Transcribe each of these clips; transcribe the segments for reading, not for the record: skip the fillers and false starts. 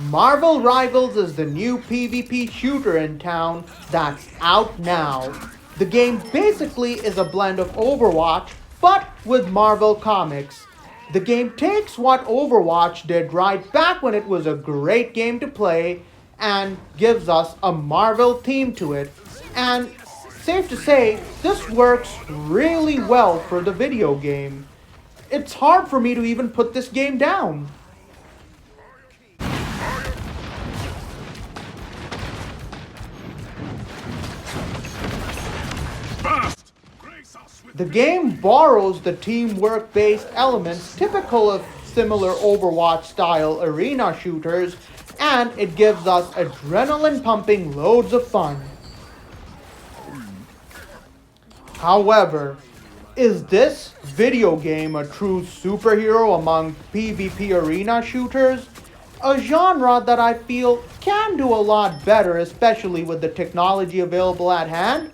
Marvel Rivals is the new PvP shooter in town that's out now. The game basically is a blend of Overwatch, but with Marvel comics. The game takes what Overwatch did right back when it was a great game to play and gives us a Marvel theme to it. And safe to say, this works really well for the video game. It's hard for me to even put this game down. The game borrows the teamwork-based elements typical of similar Overwatch-style arena shooters, and it gives us adrenaline-pumping loads of fun. However, is this video game a true superhero among PvP arena shooters? A genre that I feel can do a lot better, especially with the technology available at hand?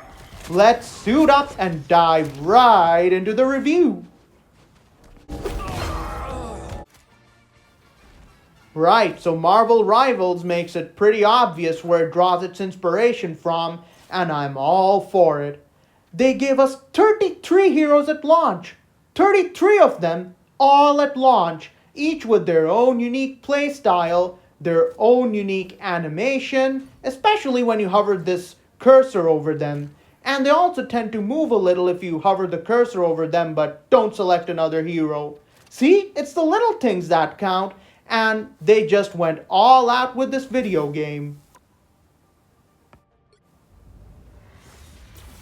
Let's suit up and dive right into the review. Right, so Marvel Rivals makes it pretty obvious where it draws its inspiration from, and I'm all for it. They gave us 33 heroes at launch. 33 of them, all at launch, each with their own unique playstyle, their own unique animation, especially when you hover this cursor over them. And they also tend to move a little if you hover the cursor over them but don't select another hero. See, it's the little things that count, and they just went all out with this video game.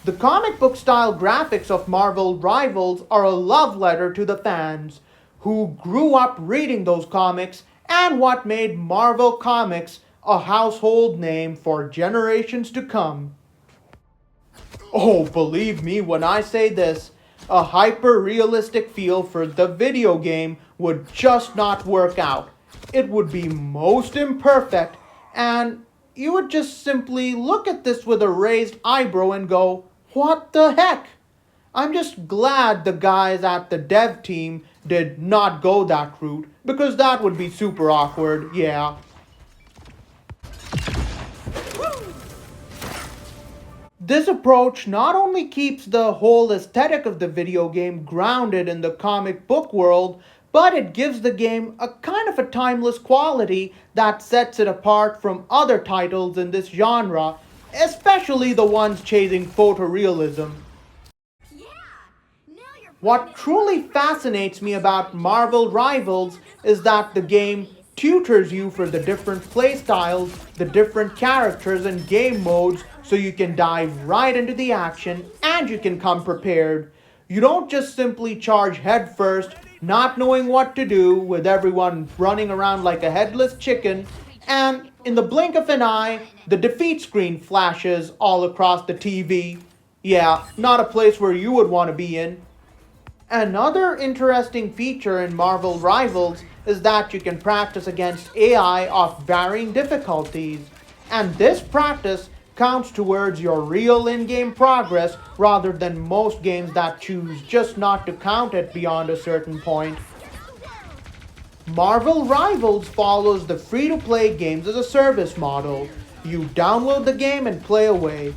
The comic book style graphics of Marvel Rivals are a love letter to the fans who grew up reading those comics and what made Marvel Comics a household name for generations to come. Oh, believe me when I say this, a hyper-realistic feel for the video game would just not work out. It would be most imperfect, and you would just simply look at this with a raised eyebrow and go, what the heck? I'm just glad the guys at the dev team did not go that route, because that would be super awkward, yeah. This approach not only keeps the whole aesthetic of the video game grounded in the comic book world, but it gives the game a kind of a timeless quality that sets it apart from other titles in this genre, especially the ones chasing photorealism. What truly fascinates me about Marvel Rivals is that the game tutors you for the different playstyles, the different characters and game modes, so you can dive right into the action and you can come prepared. You don't just simply charge headfirst, not knowing what to do, with everyone running around like a headless chicken, and in the blink of an eye, the defeat screen flashes all across the TV. Yeah, not a place where you would want to be in. Another interesting feature in Marvel Rivals is that you can practice against AI of varying difficulties, and this practice counts towards your real in-game progress rather than most games that choose just not to count it beyond a certain point. Marvel Rivals follows the free-to-play games as a service model. You download the game and play away.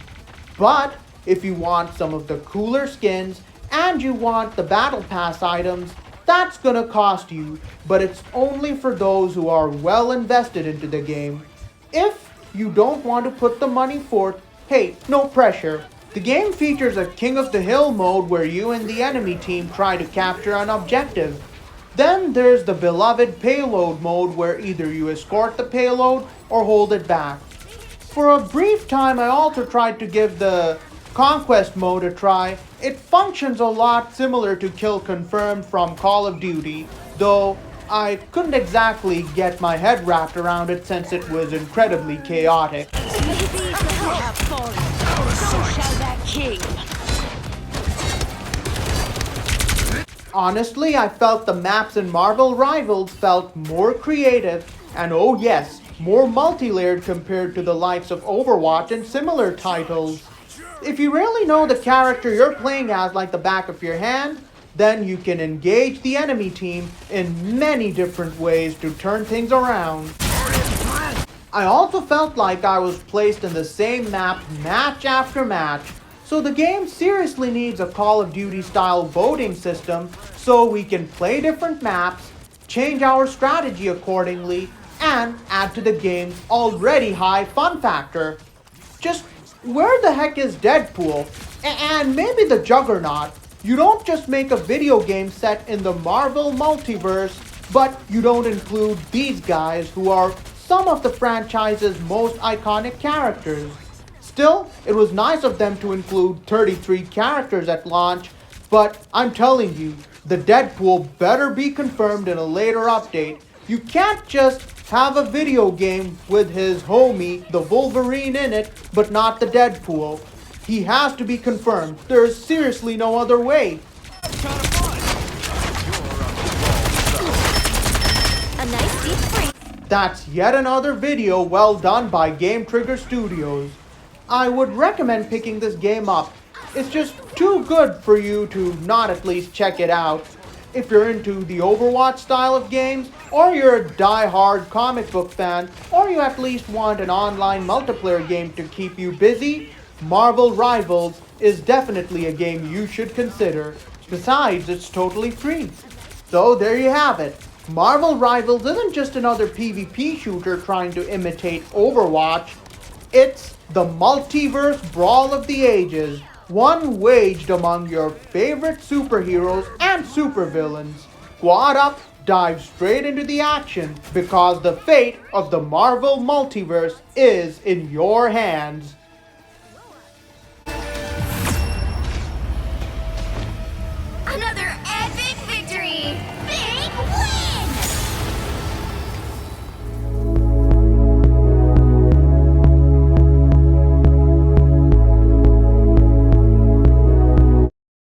But if you want some of the cooler skins and you want the Battle Pass items, that's gonna cost you, but it's only for those who are well invested into the game. If you don't want to put the money forth, hey, no pressure. The game features a King of the Hill mode where you and the enemy team try to capture an objective. Then there's the beloved payload mode where either you escort the payload or hold it back. For a brief time I also tried to give the Conquest mode a try. It functions a lot similar to Kill Confirmed from Call of Duty, though I couldn't exactly get my head wrapped around it since it was incredibly chaotic. Honestly, I felt the maps in Marvel Rivals felt more creative and oh yes, more multi-layered compared to the likes of Overwatch and similar titles. If you really know the character you're playing as like the back of your hand, then you can engage the enemy team in many different ways to turn things around. I also felt like I was placed in the same map match after match, so the game seriously needs a Call of Duty style voting system so we can play different maps, change our strategy accordingly, and add to the game's already high fun factor. Just where the heck is Deadpool? And maybe the Juggernaut? You don't just make a video game set in the Marvel multiverse, but you don't include these guys who are some of the franchise's most iconic characters. Still, it was nice of them to include 33 characters at launch, but I'm telling you, the Deadpool better be confirmed in a later update. You can't just have a video game with his homie, the Wolverine, in it, but not the Deadpool. He has to be confirmed. There's seriously no other way. A nice deep freeze. That's yet another video well done by Game Trigger Studios. I would recommend picking this game up. It's just too good for you to not at least check it out. If you're into the Overwatch style of games, or you're a die-hard comic book fan, or you at least want an online multiplayer game to keep you busy, Marvel Rivals is definitely a game you should consider. Besides, it's totally free. So there you have it. Marvel Rivals isn't just another PvP shooter trying to imitate Overwatch. It's the multiverse brawl of the ages, one waged among your favorite superheroes and supervillains. Squad up, dive straight into the action, because the fate of the Marvel multiverse is in your hands.